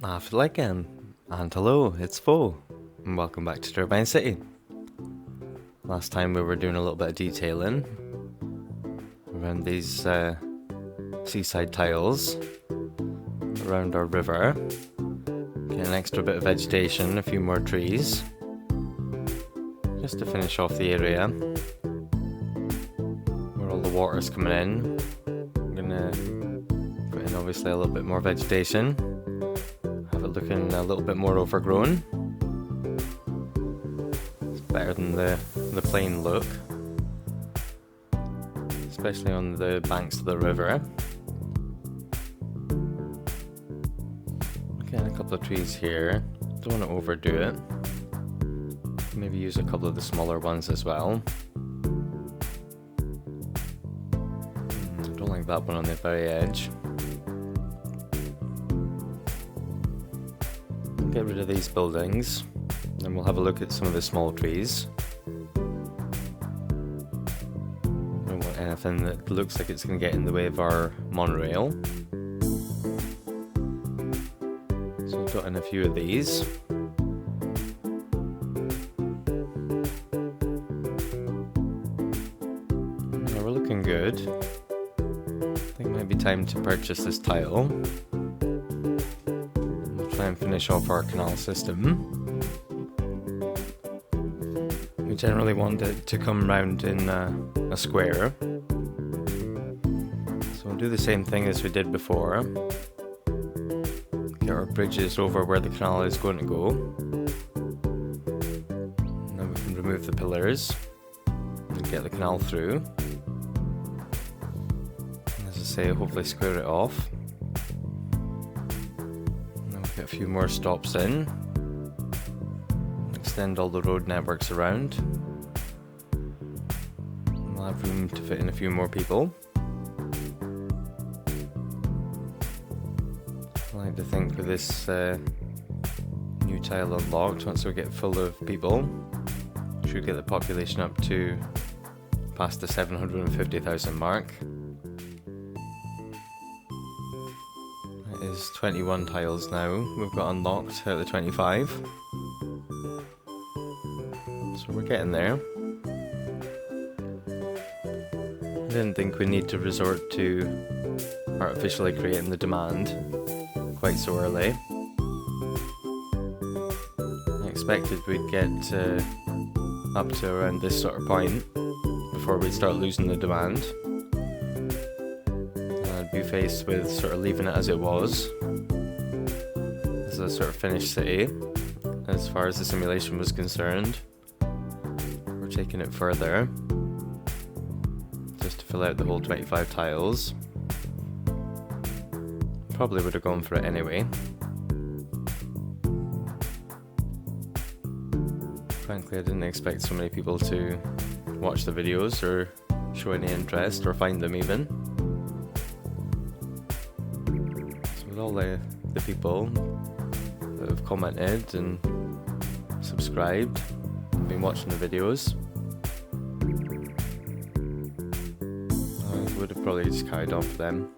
Afterliken, and hello, it's Fo, and welcome back to Turbine City. Last time we were doing a little bit of detailing around these seaside tiles around our river. Get an extra bit of vegetation, a few more trees, just to finish off the area where all the water's coming in. I'm gonna put in obviously a little bit more vegetation. Have it looking a little bit more overgrown. It's better than the plain look, especially on the banks of the river. Getting a couple of trees here. Don't want to overdo it. Maybe use a couple of the smaller ones as well. Don't like that one on the very edge. Get rid of these buildings, and we'll have a look at some of the small trees. I don't want anything that looks like it's going to get in the way of our monorail. So I've got in a few of these. Yeah, we're looking good. I think it might be time to purchase this tile. Try and finish off our canal system. We generally want it to come round in a square, so we'll do the same thing as we did before. Get our bridges over where the canal is going to go, and then we can remove the pillars and get the canal through. And as I say, hopefully square it off. Get a few more stops in, extend all the road networks around, and we'll have room to fit in a few more people. I like to think with this new tile unlocked, once we get full of people, we should get the population up to past the 750,000 mark. Is 21 tiles now we've got unlocked out of the 25, so we're getting there. I didn't think we need to resort to artificially creating the demand quite so early. I expected we'd get up to around this sort of point before we'd start losing the demand. Be faced with sort of leaving it as it was, as a sort of finished city. As far as the simulation was concerned, we're taking it further just to fill out the whole 25 tiles. Probably would have gone for it anyway. Frankly, I didn't expect so many people to watch the videos or show any interest or find them even. All the people that have commented and subscribed and been watching the videos, I would have probably just carried on for them,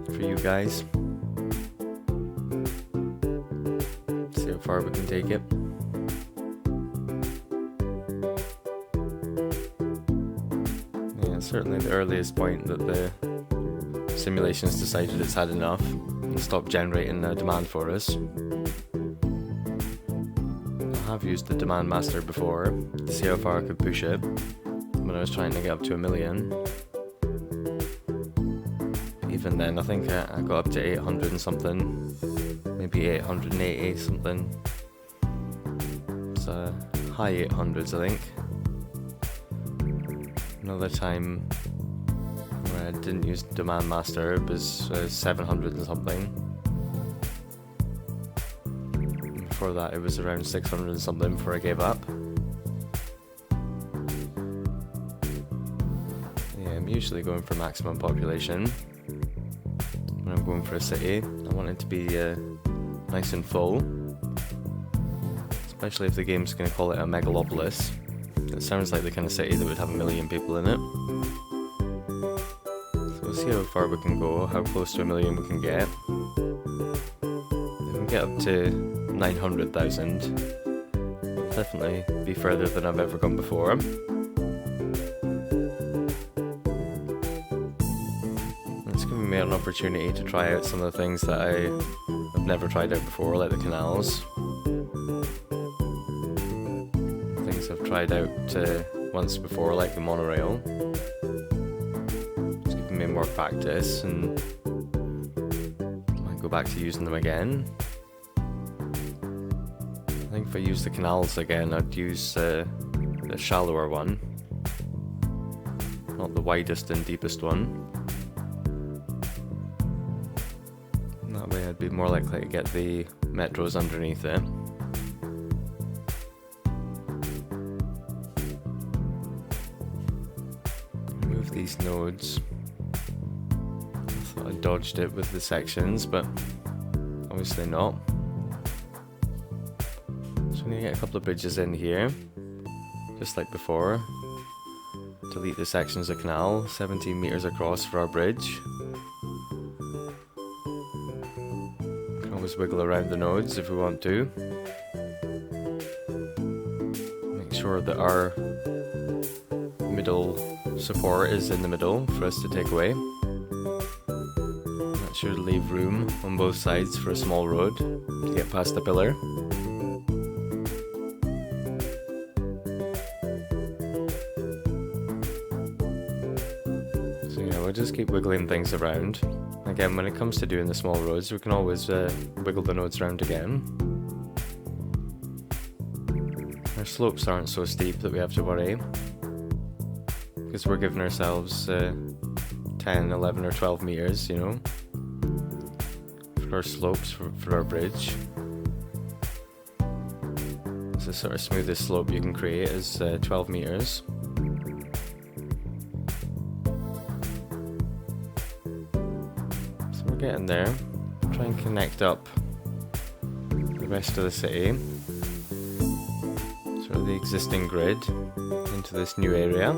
for you guys. See how far we can take it. Yeah, certainly the earliest point that the simulation's decided it's had enough and stopped generating a demand for us. I have used the demand master before to see how far I could push it when I was trying to get up to 1 million. Even then, I think I got up to 800 and something, maybe 880 something. It's high 800s, I think. Another time I didn't use Demand Master, it was 700 and something. Before that it was around 600 and something before I gave up. Yeah, I'm usually going for maximum population when I'm going for a city. I want it to be nice and full, especially if the game's going to call it a megalopolis. It sounds like the kind of city that would have 1 million people in it. So we'll see how far we can go, how close to 1 million we can get. can get up to 900,000. Definitely be further than I've ever gone before. It's giving me an opportunity to try out some of the things that I've never tried out before, like the canals. Things I've tried out once before, like the monorail. It's giving me more practice, and I might go back to using them again. I think if I use the canals again, I'd use the shallower one, not the widest and deepest one. And that way I'd be more likely to get the metros underneath it. Move these nodes. I thought I dodged it with the sections, but obviously not. I'm going to get a couple of bridges in here, just like before. Delete the sections of canal, 17 meters across for our bridge. Can always wiggle around the nodes if we want to. Make sure that our middle support is in the middle for us to take away. That should leave room on both sides for a small road to get past the pillar. We'll just keep wiggling things around. Again, when it comes to doing the small roads, we can always wiggle the nodes around again. Our slopes aren't so steep that we have to worry, because we're giving ourselves 10, 11 or 12 meters, you know, for our slopes for our bridge. So the sort of smoothest slope you can create is 12 meters. Getting there. Try and connect up the rest of the city, sort of the existing grid, into this new area.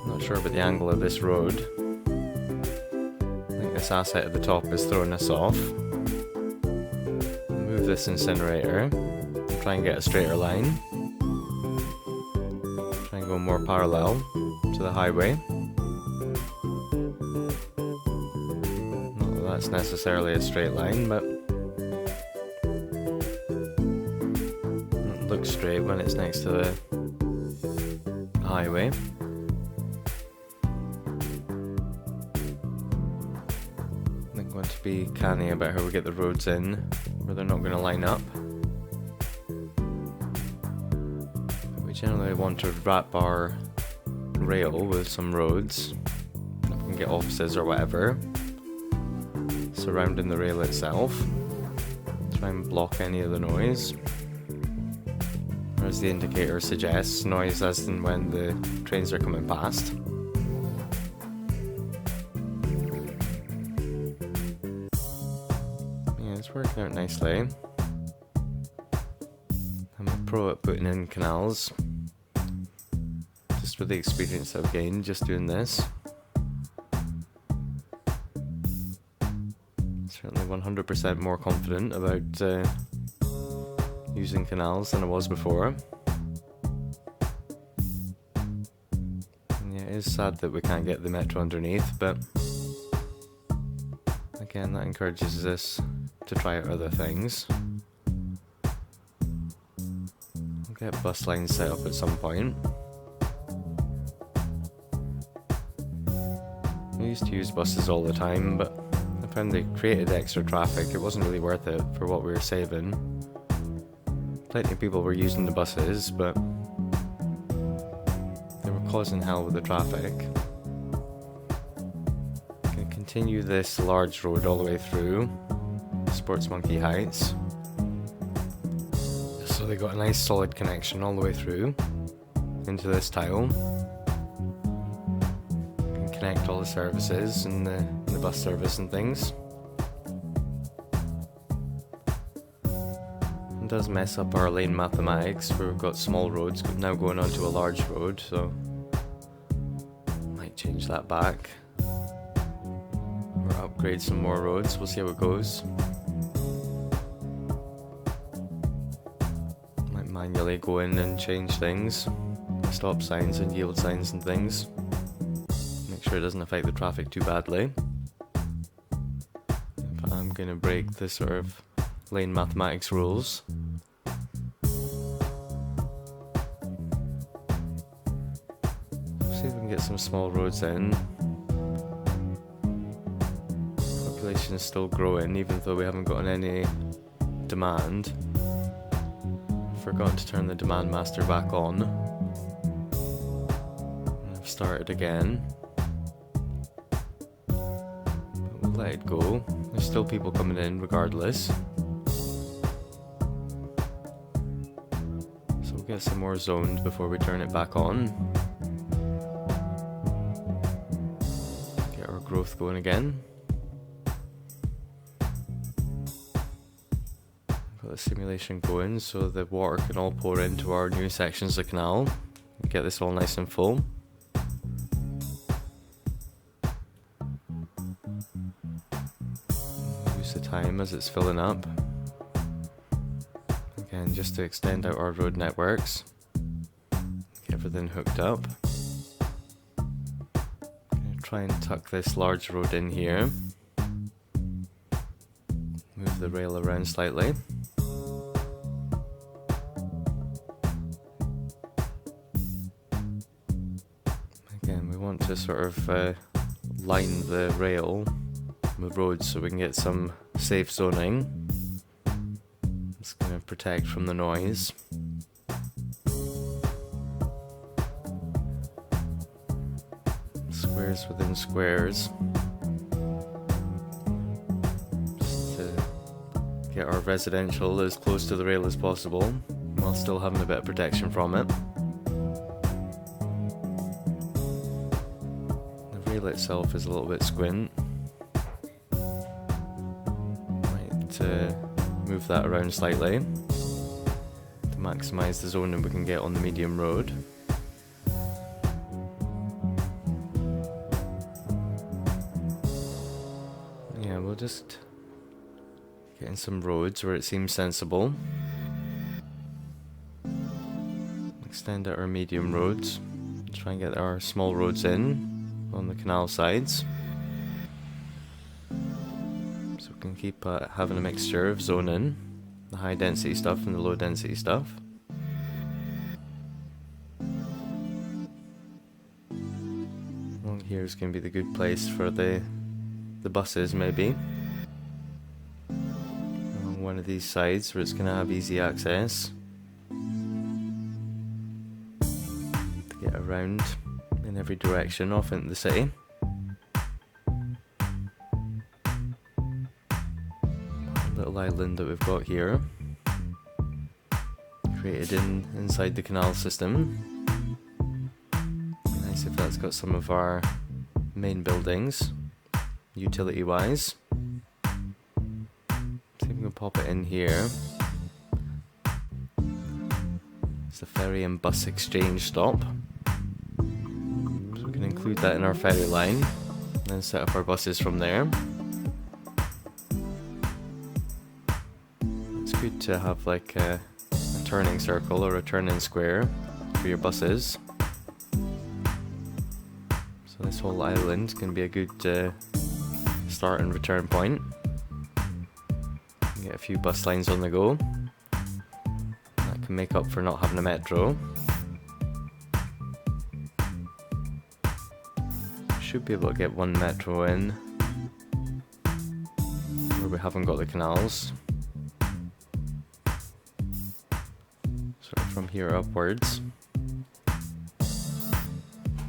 Not sure about the angle of this road. I think this asset at the top is throwing us off. Move this incinerator and try and get a straighter line. Try and go more parallel to the highway. That's necessarily a straight line, but it looks straight when it's next to the highway. I think we want to be canny about how we get the roads in, where they're not going to line up. We generally want to wrap our rail with some roads, if we can get offices or whatever surrounding the rail itself. Try and block any of the noise. Or as the indicator suggests, noise as and when the trains are coming past. Yeah, it's working out nicely. I'm a pro at putting in canals, just with the experience I've gained just doing this. Certainly 100% more confident about using canals than I was before. And yeah, it is sad that we can't get the metro underneath, but again, that encourages us to try out other things. We'll get bus lines set up at some point. We used to use buses all the time, but I found they created extra traffic. It wasn't really worth it for what we were saving. Plenty of people were using the buses, but they were causing hell with the traffic. Gonna continue this large road all the way through Sports Monkey Heights. So they got a nice solid connection all the way through into this tile. Can connect all the services and the bus service and things. It does mess up our lane mathematics, where we've got small roads now going onto a large road, so might change that back or upgrade some more roads. We'll see how it goes. Might manually go in and change things. Stop signs and yield signs and things. Make sure it doesn't affect the traffic too badly. But I'm going to break the sort of lane mathematics rules. See if we can get some small roads in. Population is still growing even though we haven't gotten any demand. Forgot to turn the demand master back on. I've started again. But we'll let it go. There's still people coming in regardless. So we'll get some more zoned before we turn it back on. Get our growth going again. Got the simulation going so the water can all pour into our new sections of canal. Get this all nice and full. Use the time as it's filling up. Again, just to extend out our road networks. Get everything hooked up. Gonna try and tuck this large road in here. Move the rail around slightly. Again, we want to sort of line the rail with roads so we can get some safe zoning. It's going to protect from the noise. Squares within squares. Just to get our residential as close to the rail as possible while still having a bit of protection from it. The rail itself is a little bit squint. Might move that around slightly to maximise the zoning we can get on the medium road. Yeah, we'll just get in some roads where it seems sensible. Extend out our medium roads. Try and get our small roads in on the canal sides. So we can keep having a mixture of zoning, the high density stuff and the low density stuff. Along here is going to be the good place for the buses maybe. On one of these sides where it's going to have easy access to get around in every direction off into the city. Little island that we've got here, created inside the canal system. Nice if that's got some of our main buildings, utility wise. See if we can pop it in here. It's the ferry and bus exchange stop. So we can include that in our ferry line, and then set up our buses from there. Good to have like a turning circle or a turning square for your buses. So this whole island can be a good start and return point. Get a few bus lines on the go. That can make up for not having a metro. Should be able to get one metro in where we haven't got the canals. From here upwards,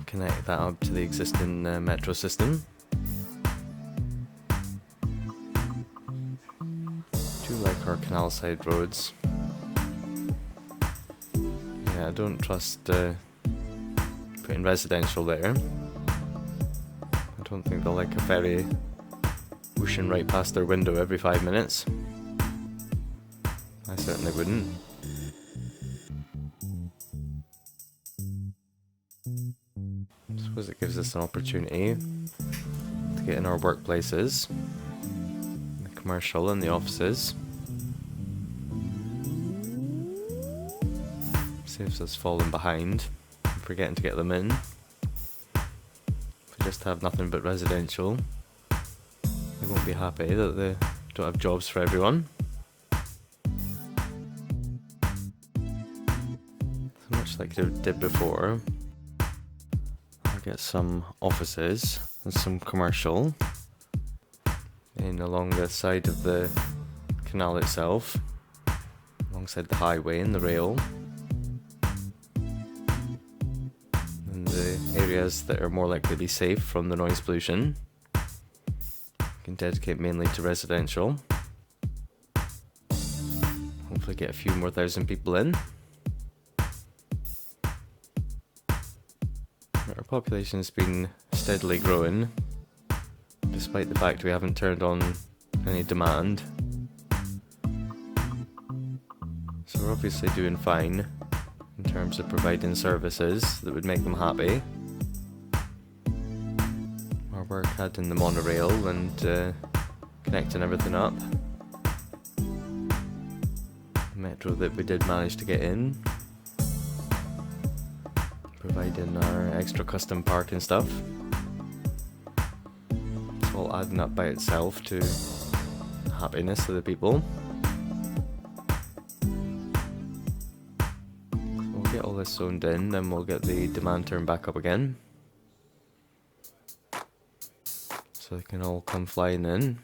connect that up to the existing metro system. Do like our canal side roads. Yeah, I don't trust putting residential there. I don't think they'll like a ferry whooshing right past their window every 5 minutes. I certainly wouldn't. I suppose it gives us an opportunity to get in our workplaces, the commercial and the offices. Saves us falling behind and forgetting to get them in. If we just have nothing but residential, they won't be happy that they don't have jobs for everyone. So much like they did before, I'll get some offices and some commercial in along the side of the canal itself, alongside the highway and the rail, and the areas that are more likely to be safe from the noise pollution can dedicate mainly to residential. Hopefully get a few more thousand people in. Our population has been steadily growing, despite the fact we haven't turned on any demand. So we're obviously doing fine in terms of providing services that would make them happy. Our work adding the monorail and connecting everything up. The metro that we did manage to get in. Providing our extra custom parking stuff. It's all adding up by itself to the happiness of the people. So we'll get all this zoned in, then we'll get the demand turned back up again. So they can all come flying in.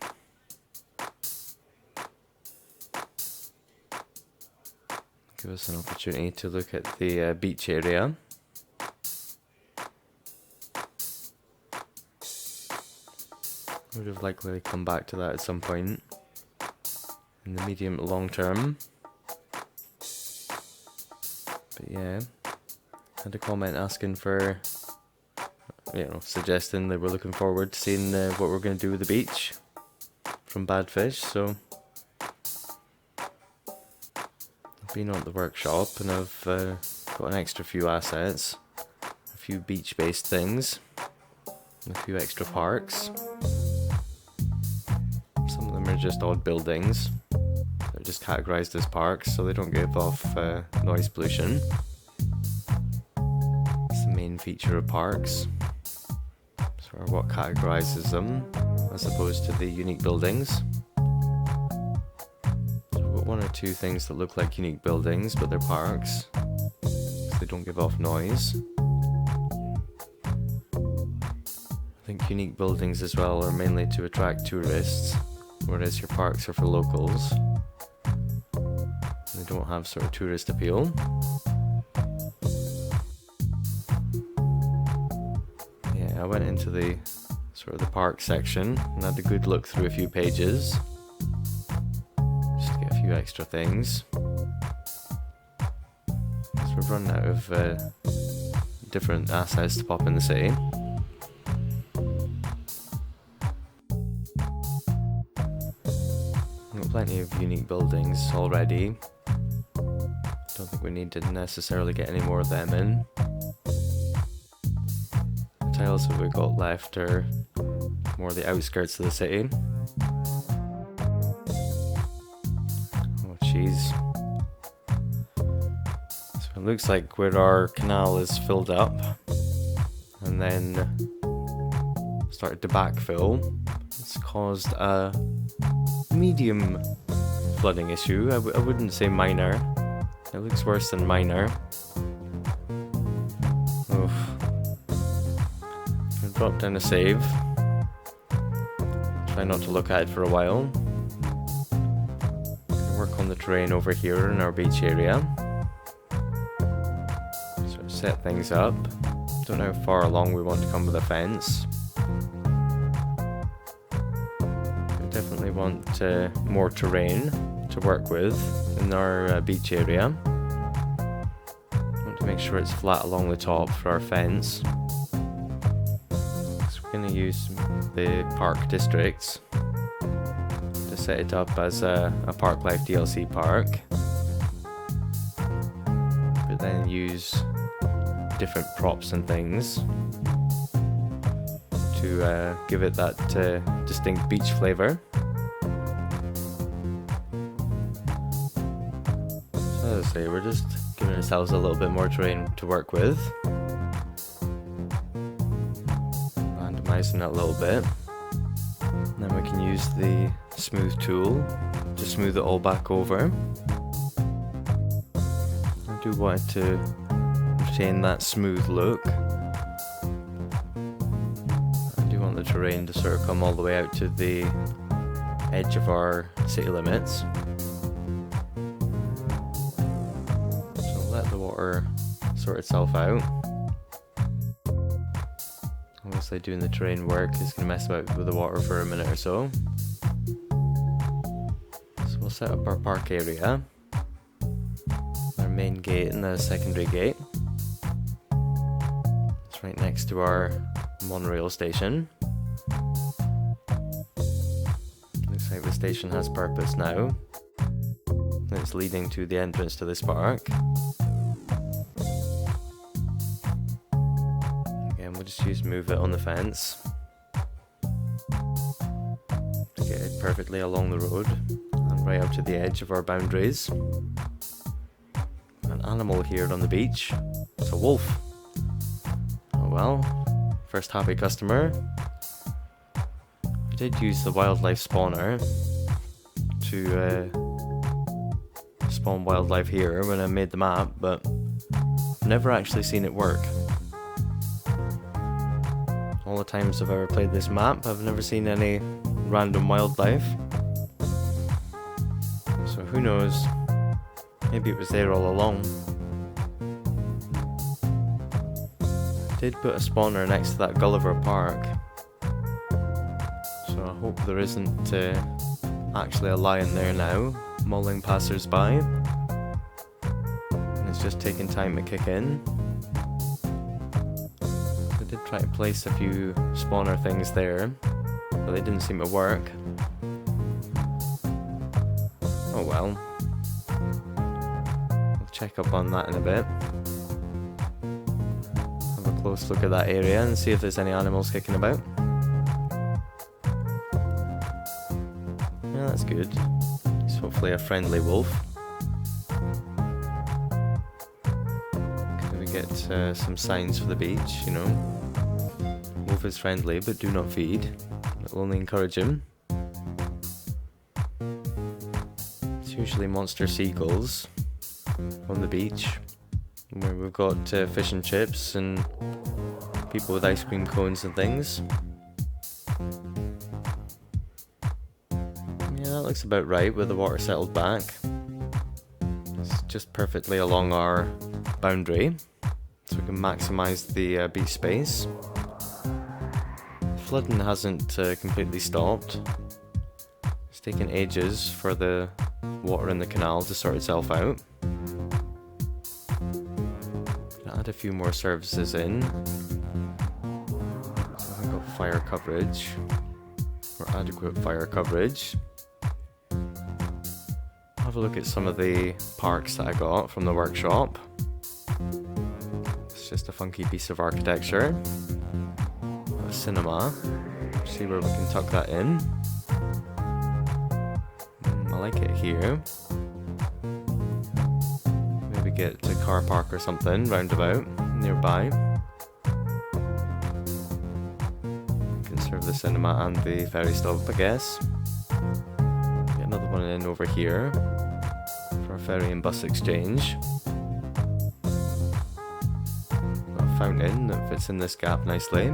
Give us an opportunity to look at the beach area. Would have likely come back to that at some point in the medium to long term. But yeah, had a comment asking for, suggesting that we're looking forward to seeing what we're going to do with the beach from Badfish. So I've been on at the workshop and I've got an extra few assets, a few beach-based things, and a few extra parks. Some of them are just odd buildings. They're just categorized as parks, so they don't give off noise pollution. It's the main feature of parks. Sort of what categorizes them, as opposed to the unique buildings. So we've got one or two things that look like unique buildings, but they're parks, so they don't give off noise. I think unique buildings as well are mainly to attract tourists, whereas your parks are for locals. They don't have sort of tourist appeal. Yeah, I went into the sort of the park section and had a good look through a few pages, just to get a few extra things. Because we've run out of different assets to pop in the city. Plenty of unique buildings already. Don't think we need to necessarily get any more of them in. The tiles that we've got left are more the outskirts of the city. Oh jeez. So it looks like where our canal is filled up and then started to backfill, it's caused a medium flooding issue. I wouldn't say minor. It looks worse than minor. Oof. I'll drop down a save. Try not to look at it for a while. Work on the terrain over here in our beach area. Sort of set things up. Don't know how far along we want to come with a fence. Definitely want more terrain to work with in our beach area. Want to make sure it's flat along the top for our fence. So we're going to use the park districts to set it up as a Park Life DLC park, but then use different props and things to give it that distinct beach flavour. So as I say, we're just giving ourselves a little bit more terrain to work with. Randomising it a little bit. And then we can use the smooth tool to smooth it all back over. I do want it to retain that smooth look. I do want the terrain to sort of come all the way out to the edge of our city limits. So let the water sort itself out. Obviously doing the terrain work is going to mess about with the water for a minute or so. So we'll set up our park area. Our main gate and the secondary gate. It's right next to our monorail station. Looks like the station has purpose now. It's leading to the entrance to this park. Again, we'll just move it on the fence to get it perfectly along the road and right up to the edge of our boundaries. An animal here on the beach. It's a wolf. Oh well, first happy customer. I did use the wildlife spawner to spawn wildlife here when I made the map, but I've never actually seen it work. All the times I've ever played this map, I've never seen any random wildlife. So who knows, maybe it was there all along. I did put a spawner next to that Gulliver Park, so I hope there isn't actually a lion there now, mauling passers-by, and it's just taking time to kick in. I did try to place a few spawner things there, but they didn't seem to work. Oh well. We'll check up on that in a bit. Have a close look at that area and see if there's any animals kicking about. Yeah, that's good. It's hopefully a friendly wolf. Can we get some signs for the beach, you know? Wolf is friendly, but do not feed. It will only encourage him. It's usually monster seagulls on the beach, where we've got fish and chips and people with ice cream cones and things. Yeah, that looks about right with the water settled back. It's just perfectly along our boundary, so we can maximise the beach space. Flooding hasn't completely stopped. It's taken ages for the water in the canal to sort itself out. Add a few more services in. So I've got fire coverage, or adequate fire coverage. Have a look at some of the parks that I got from the workshop. It's just a funky piece of architecture. A cinema. See where we can tuck that in. I like it here. Maybe get a car park or something roundabout nearby. Can serve the cinema and the ferry stop, I guess. Get another one in over here for a ferry and bus exchange. Got a fountain that fits in this gap nicely.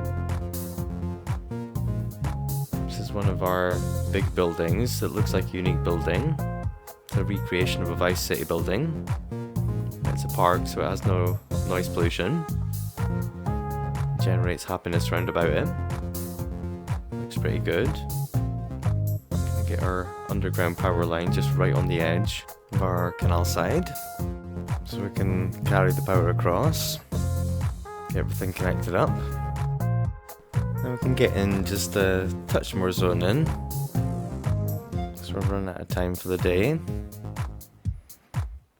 This is one of our big buildings that looks like a unique building. It's a recreation of a Vice City building. It's a park, so it has no noise pollution. It generates happiness round about it. Looks pretty good. Get our underground power line just right on the edge of our canal side, so we can carry the power across, get everything connected up. Then we can get in just a touch more zoning, so we're running out of time for the day.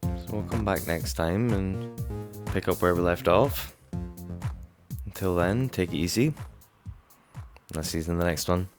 So we'll come back next time and pick up where we left off. Until then, take it easy. I'll see you in the next one.